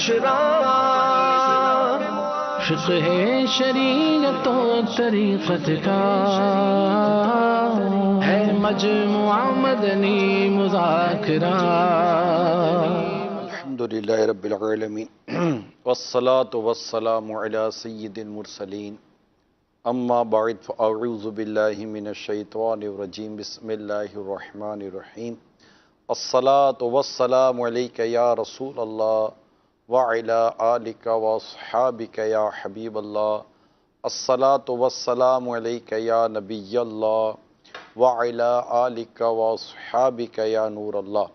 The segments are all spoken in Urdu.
معاشرہ فقہ شریعت و طریقت کا ہے مجموعہ مدنی مذاکرہ. الحمدللہ رب العالمین والصلاة والسلام علی سید المرسلین اما بعد فاعوذ باللہ من الشیطان الرجیم بسم اللہ الرحمن الرحیم. الصلاة والسلام علیک یا رسول اللہ وعلی آلک واصحابک یا حبیب اللہ. الصلاة والسلام علیک یا نبی اللہ وعلی آلک واصحابک یا نور اللہ.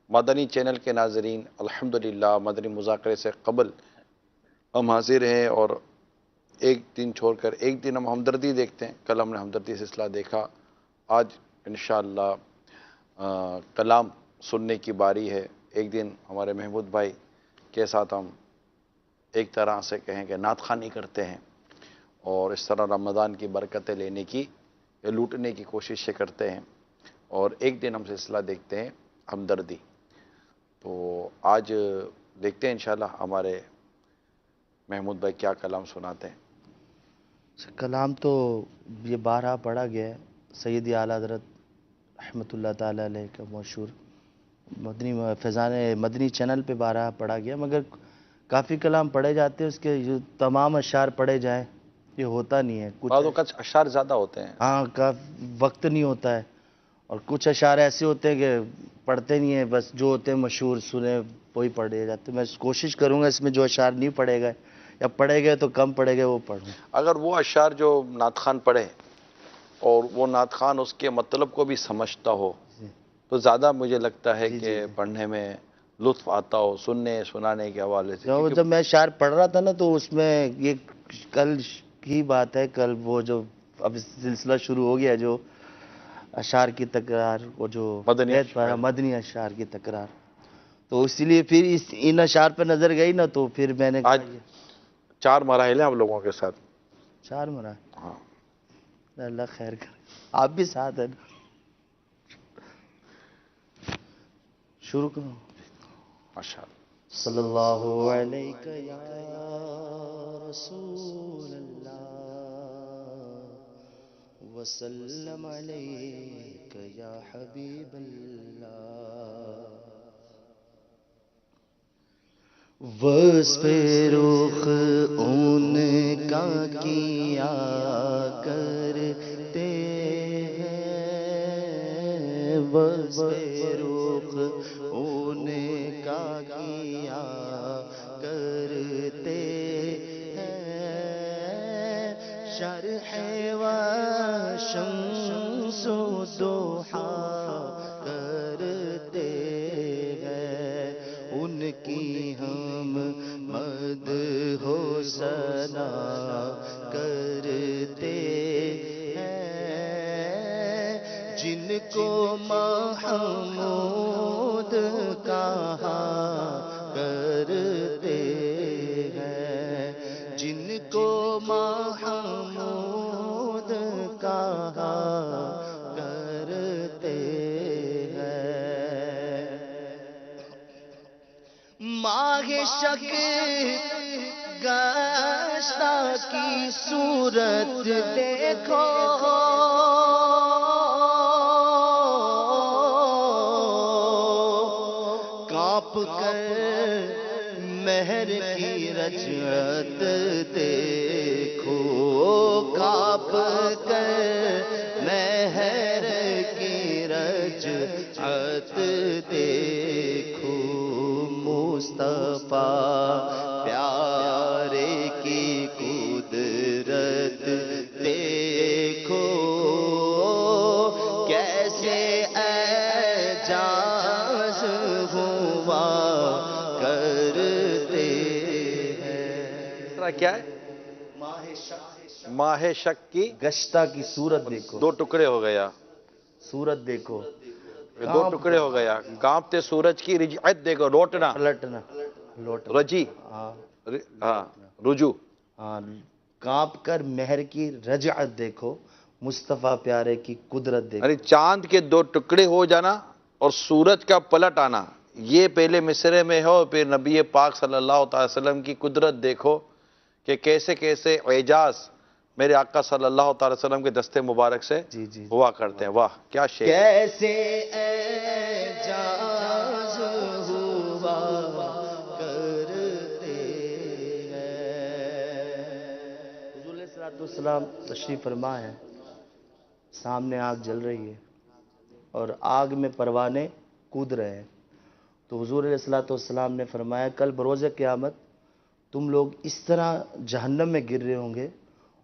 مدنی چینل کے ناظرین، الحمدللہ مدنی مذاکرے سے قبل ہم حاضر ہیں، اور ایک دن چھوڑ کر ایک دن ہم ہمدردی دیکھتے ہیں. کل ہم نے ہمدردی سلسلہ دیکھا، آج انشاءاللہ کلام سننے کی باری ہے. ایک دن ہمارے محمود بھائی کے ساتھ ہم ایک طرح سے کہیں کہ نعت خوانی کرتے ہیں، اور اس طرح رمضان کی برکتیں لینے کی یا لوٹنے کی کوششیں کرتے ہیں. اور ایک دن ہم سلسلہ دیکھتے ہیں ہمدردی. تو آج دیکھتے ہیں انشاءاللہ ہمارے محمود بھائی کیا کلام سناتے ہیں. کلام تو یہ بارہا پڑھا گیا ہے. سیدی اعلیٰ حضرت رحمۃ اللہ تعالیٰ علیہ کا مشہور مدنی فیضان مدنی چینل پہ بارہا پڑھا گیا، مگر کافی کلام پڑھے جاتے ہیں. اس کے جو تمام اشعار پڑھے جائیں یہ ہوتا نہیں ہے. بعض اوقات اشعار زیادہ ہوتے ہیں، ہاں کا وقت نہیں ہوتا ہے، اور کچھ اشعار ایسے ہوتے ہیں کہ پڑھتے نہیں ہیں، بس جو ہوتے ہیں مشہور سنے وہی پڑھے جاتے ہیں. میں کوشش کروں گا اس میں جو اشعار نہیں پڑھے گئے یا پڑھے گئے تو کم پڑھے گئے وہ پڑھوں. اگر وہ اشعار جو نعت خوان پڑھے اور وہ نعت خوان اس کے مطلب کو بھی سمجھتا ہو تو زیادہ مجھے لگتا ہے کہ پڑھنے میں لطف آتا ہو، سننے سنانے کے حوالے سے. جب میں اشعار پڑھ رہا تھا نا تو اس میں یہ کل کی بات ہے، کل وہ جو اب سلسلہ شروع ہو گیا جو اشعار کی تکرار، وہ جو مدنی اشعار کی تکرار، تو اسی لیے پھر ان اشعار پہ نظر گئی نا تو پھر میں نے آج 4 مراحل ہیں آپ لوگوں کے ساتھ. 4 مراحل. ہاں اللہ خیر کرے، آپ بھی ساتھ ہیں. شروع کرو. ماشاءاللہ. صلی اللہ علیہ یا رسول اللہ وسلم علیک یا حبیب اللہ. وصف رخ ان کا کیا کرتے ہیں، وصف رخ ان کا کیا کرتے ہیں، شرح و شمس و ضحا کرتے ہیں، ان کی ہم مدح و ثنا کرتے ہیں، جن کو محمود کہا کرتے ہیں، جن کو محمود کہا کرتے ہیں. ماہ شک گشتہ کی صورت دیکھو، کانپ کر مہر کی رجعت دیکھو، کانپ کر مہر کی رجعت دیکھو، مصطفیٰ پیارے کی قدرت دیکھو، کیسے اعجاز ہوا کرتے ہیں. کیا ہے؟ ماہ شک کی گشتہ کی صورت دیکھو. 2 ٹکڑے ہو گیا. صورت دیکھو، 2 ٹکڑے ہو گیا. کانپتے سورج کی رجعت دیکھو، لوٹنا، پلٹنا، لوٹنا، رجی، ہاں رجوع. ہاں، کانپ کر مہر کی رجعت دیکھو، مصطفیٰ پیارے کی قدرت دیکھو. یعنی چاند کے 2 ٹکڑے ہو جانا اور سورج کا پلٹ آنا، یہ پہلے مصرے میں ہو، پھر نبی پاک صلی اللہ تعالی وسلم کی قدرت دیکھو کہ کیسے کیسے اعجاز میرے آقا صلی اللہ تعالی وسلم کے دستے مبارک سے جی جی ہوا کرتے ہیں. واہ کیا شعر. کیسے اعجاز ہوا کرتے ہیں. حضور علیہ الصلوۃ والسلام تشریف فرما ہے، سامنے آگ جل رہی ہے اور آگ میں پروانے کود رہے ہیں. تو حضور علیہ الصلوۃ والسلام نے فرمایا کل بروز قیامت تم لوگ اس طرح جہنم میں گر رہے ہوں گے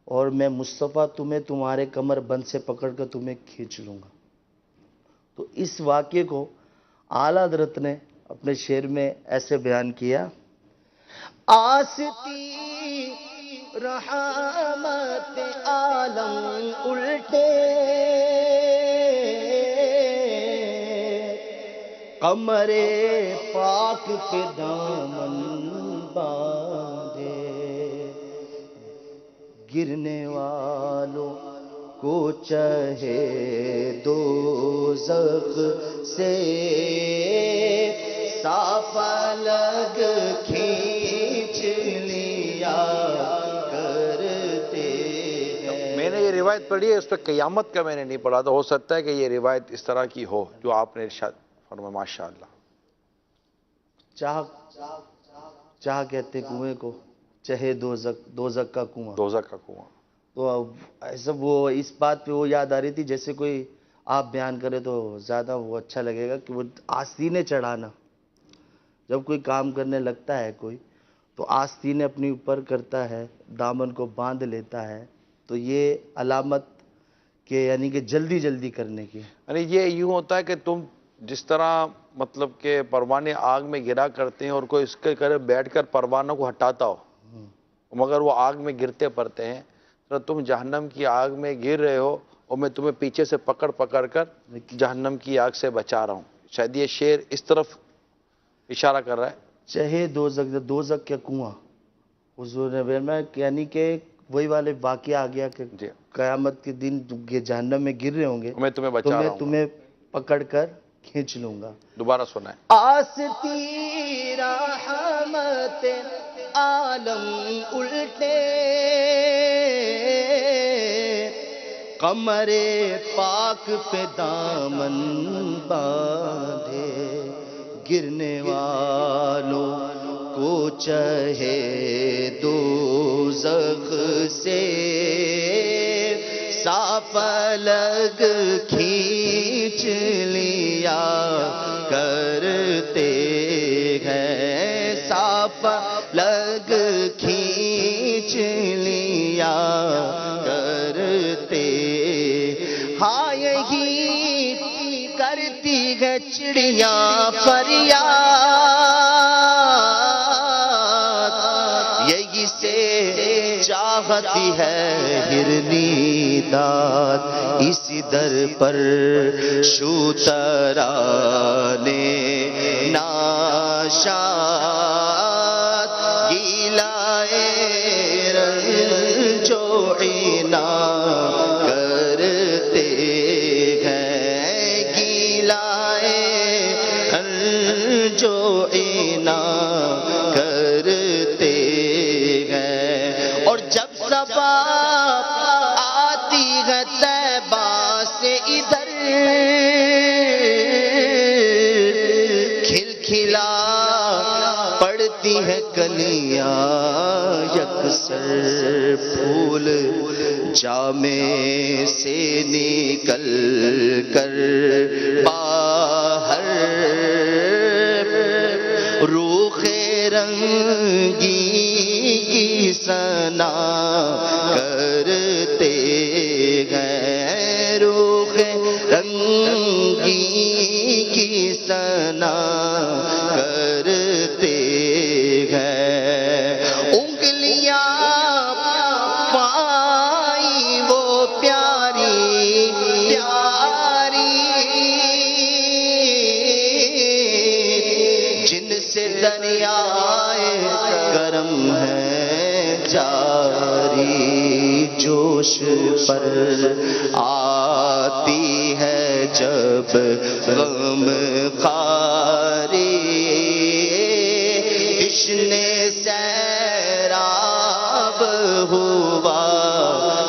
اور میں مصطفیٰ تمہیں تمہارے کمر بند سے پکڑ کر تمہیں کھینچ لوں گا. تو اس واقعے کو اعلیٰ حضرت نے اپنے شعر میں ایسے بیان کیا: آستی رحمت عالم الٹے قمر پاک پہ دامن باندھے، گرنے والوں کو چاہے دوزخ سے صاف الگ کھینچ لیا کرتے ہیں. میں نے یہ روایت پڑھی ہے، اس پہ قیامت کا میں نے نہیں پڑھا، تو ہو سکتا ہے کہ یہ روایت اس طرح کی ہو جو آپ نے ارشاد فرمایا. ماشاء اللہ. چاہ کہتے کنویں کو، چہے دوزخ کا کنواں. دوزخ کا کنواں. تو ایسا وہ اس بات پہ وہ یاد آ رہی تھی جیسے کوئی آپ بیان کرے تو زیادہ وہ اچھا لگے گا کہ وہ آستینے چڑھانا. جب کوئی کام کرنے لگتا ہے کوئی تو آستینے اپنی اوپر کرتا ہے، دامن کو باندھ لیتا ہے، تو یہ علامت کہ یعنی کہ جلدی جلدی کرنے کی. یعنی یہ یوں ہوتا ہے کہ تم جس طرح مطلب کہ پروانے آگ میں گرا کرتے ہیں اور کوئی اس کے قریب بیٹھ کر پروانوں کو ہٹاتا ہو مگر وہ آگ میں گرتے پڑتے ہیں، تو تم جہنم کی آگ میں گر رہے ہو اور میں تمہیں پیچھے سے پکڑ پکڑ کر جہنم کی آگ سے بچا رہا ہوں. شاید یہ شعر اس طرف اشارہ کر رہا ہے. چہے دوزخ کا کنواں. حضور نے فرمایا یعنی کہ وہی والے واقعہ آ گیا کہ جی قیامت کے دن جہنم میں گر رہے ہوں گے، میں تمہیں بچا رہا ہوں. تمہیں پکڑ کر کھینچ لوں گا. دوبارہ سنا ہے. آستی رحمت عالم الٹے قمر پاک پہ دامن باندھے، گرنے والوں کو چاہے دوزخ سے صاف الگ کھینچ لیا کرتے ہیں، صاف الگ کھینچ لیا کرتے. ہاں یہی کرتی ہے چڑیاں فریاد، یہی سے چاہتی ہے ہرنی داد، اسی در پر شوترانے ناشاد گیلائے رنج و عنا کرتے ہیں، گیلائے رنج و عنا کرتے ہیں. اور جب صبا آتی ہے طیبہ سے ادھر، کھل کھلا پڑتی ہے کلیاں یکسر، پھول جامے سے نکل کر باہر، روخ رنگی کی ثنا کرتے ہیں، روخ رنگی کی ثنا کرتے ہیں. انگلیاں پائی وہ پیاری پیاری جن سے دریائے کرم ہے جاری. جوش پر آتی ہے جب غم خاری، تشنے سیراب ہوا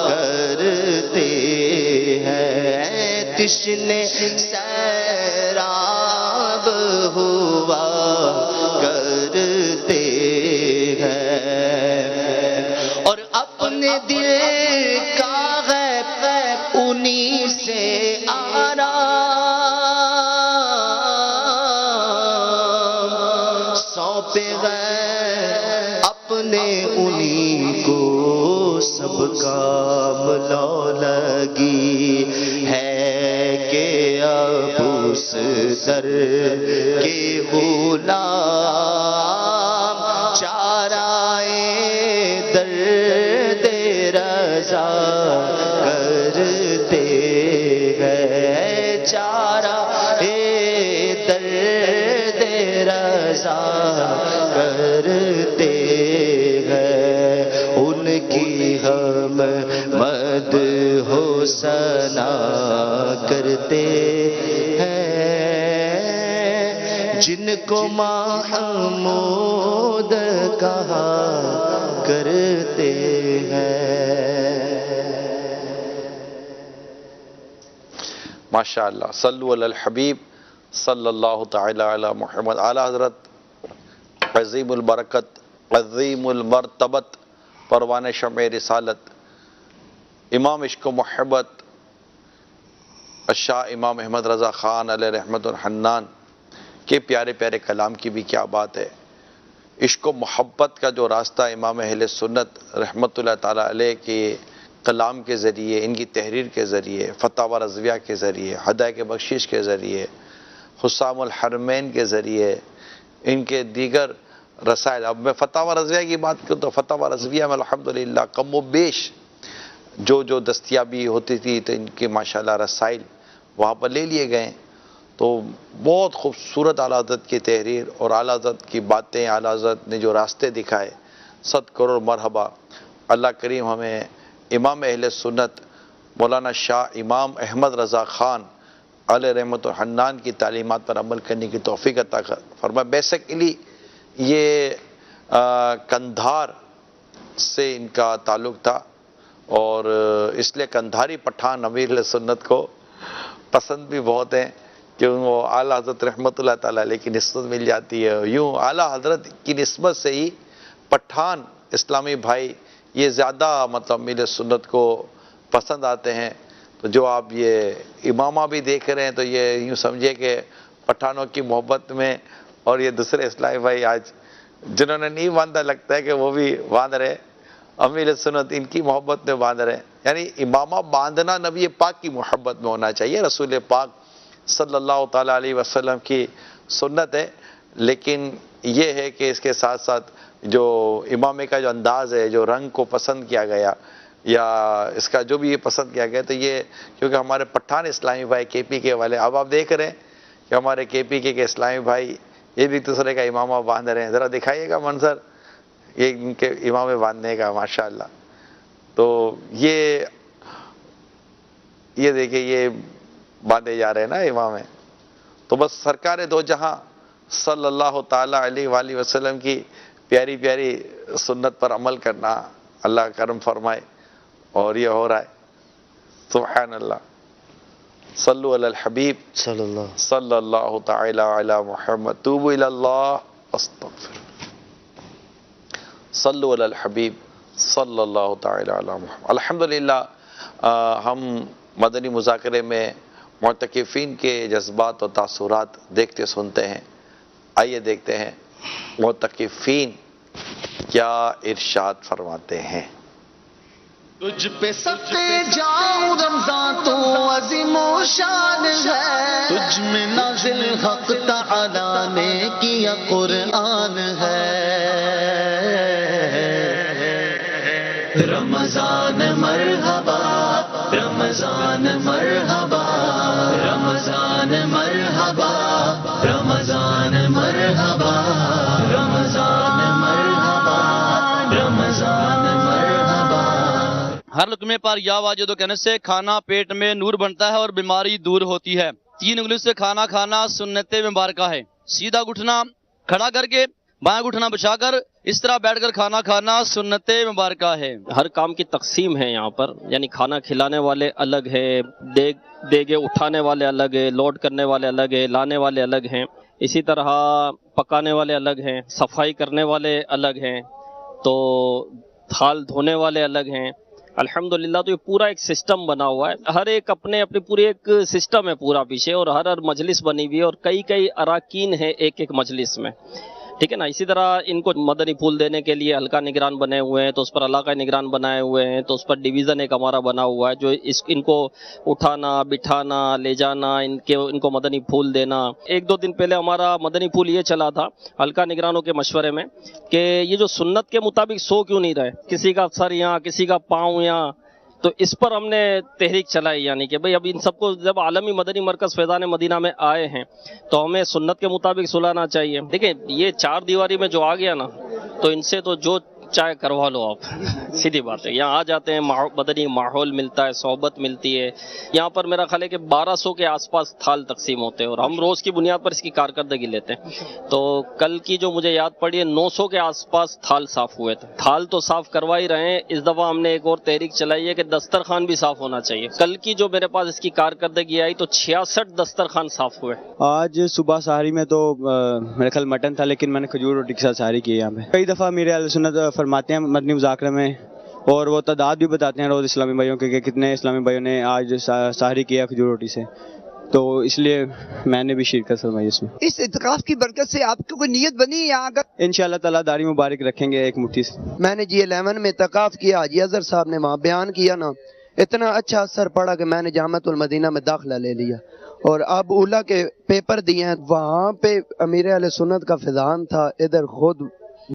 کرتے ہیں، تشنے سیراب ہوا کرتے ہیں، اور اپنے دل کا غیب انہی سے آرام سونپے غیر اپنے انہی کو سب کام لو لگی ہے کہ ابوس در کے غلام چارائے درد رضا کرتے ہیں، چارائے درد رضا کرتے ہیں، ان کی ہم مد ہو ثنا کرتے ہیں، جن کو محمود کہا کرتے ہیں۔ ماشاءاللہ، صلو علی الحبیب صلی اللہ تعالی علی محمد۔ اعلیٰ حضرت عظیم البرکت، عظیم المرتبت، پروان شمع رسالت، امام عشق و محبت شاہ امام احمد رضا خان علیہ رحمت الحنان کے پیارے پیارے کلام کی بھی کیا بات ہے۔ عشق و محبت کا جو راستہ امام اہل سنت رحمت اللہ تعالیٰ علیہ کے کلام کے ذریعے، ان کی تحریر کے ذریعے، فتاوی رضویہ کے ذریعے، ہدایت بخشش کے ذریعے، حسام الحرمین کے ذریعے، ان کے دیگر رسائل، اب میں فتاوی رضویہ کی بات کروں تو فتاوی رضویہ میں الحمدللہ کم و بیش جو دستیابی ہوتی تھی تو ان کے ماشاءاللہ رسائل وہاں پر لے لیے گئے، تو بہت خوبصورت اعلیٰ حضرت کی تحریر اور اعلیٰ حضرت کی باتیں، اعلیٰ حضرت نے جو راستے دکھائے، 100 کروڑ مرحبا۔ اللہ کریم ہمیں امام اہل سنت مولانا شاہ امام احمد رضا خان علیہ رحمت الحنان کی تعلیمات پر عمل کرنے کی توفیق عطا فرمائے۔ بیسیکلی یہ کندھار سے ان کا تعلق تھا، اور اس لیے کندھاری پٹھان امیر سنت کو پسند بھی بہت ہیں کہ وہ اعلیٰ حضرت رحمت اللہ تعالیٰ علیہ کی نسبت مل جاتی ہے۔ یوں اعلیٰ حضرت کی نسبت سے ہی پٹھان اسلامی بھائی یہ زیادہ مطلب امیر سنت کو پسند آتے ہیں۔ تو جو آپ یہ امامہ بھی دیکھ رہے ہیں تو یہ یوں سمجھے کہ پٹھانوں کی محبت میں، اور یہ دوسرے اسلامی بھائی آج جنہوں نے نہیں باندھا لگتا ہے کہ وہ بھی باندھ رہے، امیر سنت ان کی محبت میں باندھ رہے ہیں۔ یعنی امامہ باندھنا نبی پاک کی محبت میں ہونا چاہیے، رسول پاک صلی اللہ تعالیٰ علیہ وسلم کی سنت ہے، لیکن یہ ہے کہ اس کے ساتھ ساتھ جو امامے کا جو انداز ہے، جو رنگ کو پسند کیا گیا یا اس کا جو بھی یہ پسند کیا گیا، تو یہ کیونکہ ہمارے پٹھان اسلامی بھائی کے پی کے والے، اب آپ دیکھ رہے ہیں کہ ہمارے کے پی کے اسلامی بھائی یہ بھی دوسرے کا امامہ باندھ رہے ہیں۔ ذرا دکھائیے گا منظر یہ ان کے امامے باندھنے کا، ماشاءاللہ۔ تو یہ دیکھیں یہ باندھے جا رہے ہیں نا امامے، تو بس سرکار دو جہاں صلی اللہ تعالیٰ علیہ وآلہ وسلم کی پیاری پیاری سنت پر عمل کرنا اللہ کرم فرمائے، اور یہ ہو رہا ہے۔ سبحان اللہ، صلو علی الحبیب صلی اللہ تعالی علی محمد، توبوا الی اللہ استغفر، صلو علی الحبیب صلی اللہ تعالی علی محمد۔ الحمدللہ ہم مدنی مذاکرے میں معتکفین کے جذبات و تاثرات دیکھتے سنتے ہیں۔ آئیے دیکھتے ہیں معتکفین کیا ارشاد فرماتے ہیں۔ تجھ پہ صدقے جاؤں رمضان تو عظیم و شان ہے، تجھ میں نازل حق تعالیٰ نے کیا قرآن ہے۔ رمضان مرحبا، رمضان مرحبا، رمضان مرحبا، رمضان مرحبا، رمضان مرحبا، رمضان مرحبا۔ ہر لقمے پر یا واجد کہنے سے کھانا پیٹ میں نور بنتا ہے اور بیماری دور ہوتی ہے۔ 3 انگلی سے کھانا کھانا سنت مبارکہ ہے۔ سیدھا گھٹنا کھڑا کر کے بائیں گھٹنا بچھا کر اس طرح بیٹھ کر کھانا کھانا سنت مبارکہ ہے۔ ہر کام کی تقسیم ہے یہاں پر، یعنی کھانا کھلانے والے الگ ہیں، دیگے اٹھانے والے الگ ہیں، لوڈ کرنے والے الگ ہیں، لانے والے الگ ہیں، اسی طرح پکانے والے الگ ہیں، صفائی کرنے والے الگ ہیں، تو تھال دھونے والے الگ ہیں۔ الحمدللہ تو یہ پورا ایک سسٹم بنا ہوا ہے، ہر ایک اپنی پوری ایک سسٹم ہے پورا پیچھے، اور ہر مجلس بنی ہوئی ہے اور کئی اراکین ہیں ایک مجلس میں، ٹھیک ہے نا۔ اسی طرح ان کو مدنی پھول دینے کے لیے ہلکا نگران بنے ہوئے ہیں، تو اس پر علاقہ نگران بنائے ہوئے ہیں، تو اس پر ڈویژن ایک ہمارا بنا ہوا ہے جو ان کو اٹھانا بٹھانا لے جانا ان کو مدنی پھول دینا۔ 1-2 دن پہلے ہمارا مدنی پھول یہ چلا تھا ہلکا نگرانوں کے مشورے میں کہ یہ جو سنت کے مطابق سو کیوں نہیں رہے، کسی کا سر یہاں کسی کا پاؤں یہاں، تو اس پر ہم نے تحریک چلائی، یعنی کہ بھئی اب ان سب کو جب عالمی مدنی مرکز فیضان مدینہ میں آئے ہیں تو ہمیں سنت کے مطابق سلانا چاہیے۔ دیکھیں یہ 4 دیواری میں جو آ گیا نا، تو ان سے تو جو چاہے کروا لو آپ، سیدھی بات ہے۔ یہاں آ جاتے ہیں، مدنی ماحول ملتا ہے، صحبت ملتی ہے۔ یہاں پر میرا خیال ہے کہ 1200 کے آس پاس تھال تقسیم ہوتے ہیں، اور ہم روز کی بنیاد پر اس کی کارکردگی لیتے ہیں۔ تو کل کی جو مجھے یاد پڑی ہے 900 کے آس پاس تھال صاف ہوئے تھے۔ تھال تو صاف کروا ہی رہے ہیں، اس دفعہ ہم نے ایک اور تحریک چلائی ہے کہ دسترخوان بھی صاف ہونا چاہیے۔ کل کی جو میرے پاس اس کی کارکردگی آئی تو 66 دسترخوان صاف ہوئے۔ آج صبح سحری میں تو میرے خیال مٹن تھا، لیکن میں نے کھجور روٹی کے ساتھ سحری کی یہاں پہ۔ کئی دفعہ میرے اہل سنت فرماتے ہیں مدنی مذاکرے میں، اور وہ تعداد بھی بتاتے ہیں روز اسلامی بھائیوں کے کہ کتنے اسلامی بھائیوں نے آج سحری کیا کھجور روٹی سے، تو اس لیے میں نے بھی شرکت فرمائی اس میں۔ اس اعتکاف کی برکت سے آپ کو کوئی نیت بنی یہاں کا؟ انشاءاللہ تعالیٰ داڑھی مبارک رکھیں گے ایک مٹھی سے۔ میں نے G11 میں اعتکاف کیا، حاجی اظہر صاحب نے وہاں بیان کیا نا، اتنا اچھا اثر پڑا کہ میں نے جامعۃ المدینہ میں داخلہ لے لیا، اور اب اولا کے پیپر دیے ہیں، وہاں پہ امیر اہل سنت کا فیضان تھا، ادھر خود